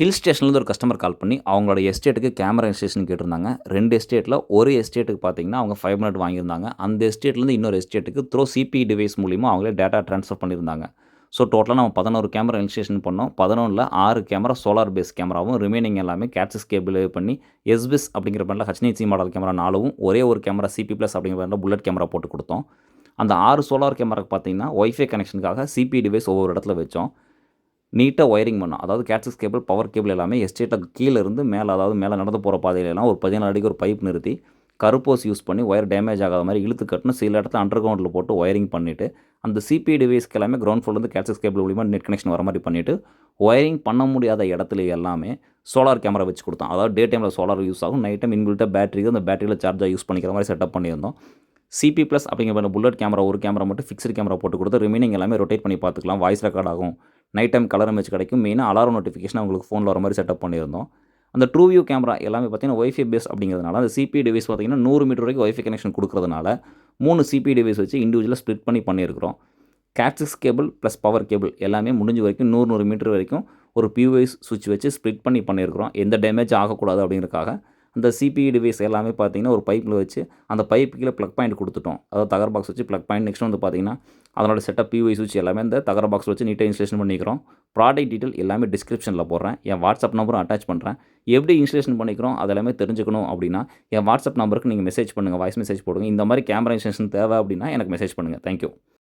Hill ஸ்டேஷன்லேருந்து ஒரு customer கால் பண்ணி, அவங்களோட எஸ்டேட்டுக்கு கேமரா இன்ஸ்டலேஷன் கேட்டிருந்தாங்க. 2 எஸ்டேட்ல ஒரு எஸ்டேட்டுக்கு பார்த்தீங்கன்னா, அவங்க 500 வாங்கியிருந்தாங்க. அந்த எஸ்டேட்லேருந்து இன்னொரு எஸ்டேட்டுக்கு த்ரூ சிபி டிவைஸ் மூலியமா அவங்களே டேட்டா ட்ரான்ஸ்ஃபர் பண்ணியிருந்தாங்க. ஸோ டோட்டலா நம்ம 11 கேமரா இன்ஸ்டலேஷன் பண்ணோம். 11ல 6 கேமரா சோலார் பேஸ் கேமராவும், ரிமைனிங் எல்லாமே கேட்சிஸ் கேபிள் பண்ணி எஸ்பிஎஸ் அப்படிங்கிற பிராண்ட்ல ஹெச்டிசி மாடல் கேமரா 4வும், ஒரே ஒரு கேமரா சிபி பிளஸ் அப்படிங்கிற பிராண்ட்ல புல்லட் கேமரா போட்டு குடுத்தோம். அந்த 6 சோலார் கேமராக்கு பார்த்தீங்கன்னா, வைஃபை கனெக்ஷனுக்காக சிபி டிவைஸ் ஒவ்வொரு இடத்துல வச்சோம். நீட்டா ஒயரிங் பண்ணோம். அதாவது கேட்சிஸ் கேபிள், பவர் கேபிள் எல்லாமே எஸ்டேட்ல கீழ இருந்து மேல, அதாவது மேல நடந்து போற பாதையிலலாம் ஒரு 14 அடிக்கு ஒரு பைப் நிறுத்தி, கருப்போஸ் யூஸ் பண்ணி ஒயர் டேமேஜ் ஆகாத மாரி இழுத்து கட்டணும். சில இடத்துல அண்டர் கிரவுண்ட்ல போட்டு ஒயரிங் பண்ணிட்டு, அந்த சிபி டிவைஸ்க்கு எல்லாமே கிரவுண்ட் ஃப்ளோர்லேருந்து கேட்சிஸ் கேபிள் மூலியமா நெட் கனெக்ஷன் வர மாரி பண்ணிட்டு, ஒயரிங் பண்ண முடியாத இடத்துல எல்லாமே சோலார் கேமரா வச்சு குடுத்தோம். அதாவது டே டைம்ல சோலார் யூஸ் ஆகும். நைட் டைம் இன்பில்ட்டா பேட்டரி, அந்த பேட்டரியில சார்ஜா யூஸ் பண்ணிக்கிற மாரி செட்டப் பண்ணியிருந்தோம். சிபி பிளஸ் அப்படிங்கிற புல்லட் கேமரா ஒரு கேமரா மட்டும் ஃபிக்ஸ்டு கேமரா போட்டு கொடுத்து ரிமைனிங் எல்லாமே ரொட்டேட் பண்ணி பார்த்துக்கலாம். வாய்ஸ் ரெக்கார்ட் ஆகும். நைட் டைம் கலர் இமேஜ் கிடைக்கும். மெயினாக அலாரம் நோட்டிஃபிகேஷன் உங்களுக்கு ஃபோனில் வர மாதிரி செட்டப் பண்ணியிருந்தோம். அந்த ட்ரூ வியூ கேமரா எல்லாமே பார்த்தீங்கன்னா ஒய்ஃபை பேஸ் அப்படிங்கிறதுனால அந்த சிபி டிவைஸ் பார்த்தீங்கன்னா 100 மீட்டர் வரைக்கும் ஒய்ஃபை கனெக்ஷன் கொடுக்கறதுனால 3 சிபி டிவைஸ் வச்சு இண்டிவிஜுவலாக ஸ்ப்ளிட் பண்ணி பண்ணியிருக்கிறோம். கேட்சிஸ் கேபிள் ப்ளஸ் பவர் கேபிள் எல்லாமே முடிஞ்ச வரைக்கும் 100 மீட்டர் வரைக்கும் ஒரு பியூஎஸ் சுவிட்ச் வச்சு ஸ்ப்ளிட் பண்ணி பண்ணியிருக்கிறோம். எந்த டேமேஜ் ஆகக்கூடாது அப்படிங்கிறதுக்காக அந்த சிபி டிவைஸ் எல்லாமே பார்த்தீங்கன்னா ஒரு பைப்பில் வச்சு அந்த பைப்பு கீழே ப்ளக் பாயிண்ட் கொடுத்துட்டோம். அதாவது தகர பாக்ஸ் வச்சு ப்ளக் பாயிண்ட். நெக்ஸ்ட் வந்து பார்த்தீங்கன்னா அதனோட செட்டப் பியூஐ சுவிட்ச் எல்லாமே இந்த தகர பாக்ஸ் வச்சு நீட்டாக இன்ஸ்டலேஷன் பண்ணிக்கிறோம். ப்ராடக்ட் டீட்டெயில் எல்லாமே டிஸ்கிரிப்ஷனில் போடுறேன். என் வாட்ஸ்அப் நம்பரும் அட்டாச் பண்ணுறேன். எப்படி இன்ஸ்டலேஷன் பண்ணிக்கிறோம் அதெல்லாமே தெரிஞ்சுக்கணும் அப்படின்னா என் வாட்ஸ்அப் நம்பருக்கு நீங்கள் மெசேஜ் பண்ணுங்கள். வாய்ஸ் மெசேஜ் போடுங்க. இந்த மாதிரி கேமரா இன்ஸ்டலேஷன் தேவை அப்படின்னா எனக்கு மெசேஜ் பண்ணுங்கள். தேங்க்யூ.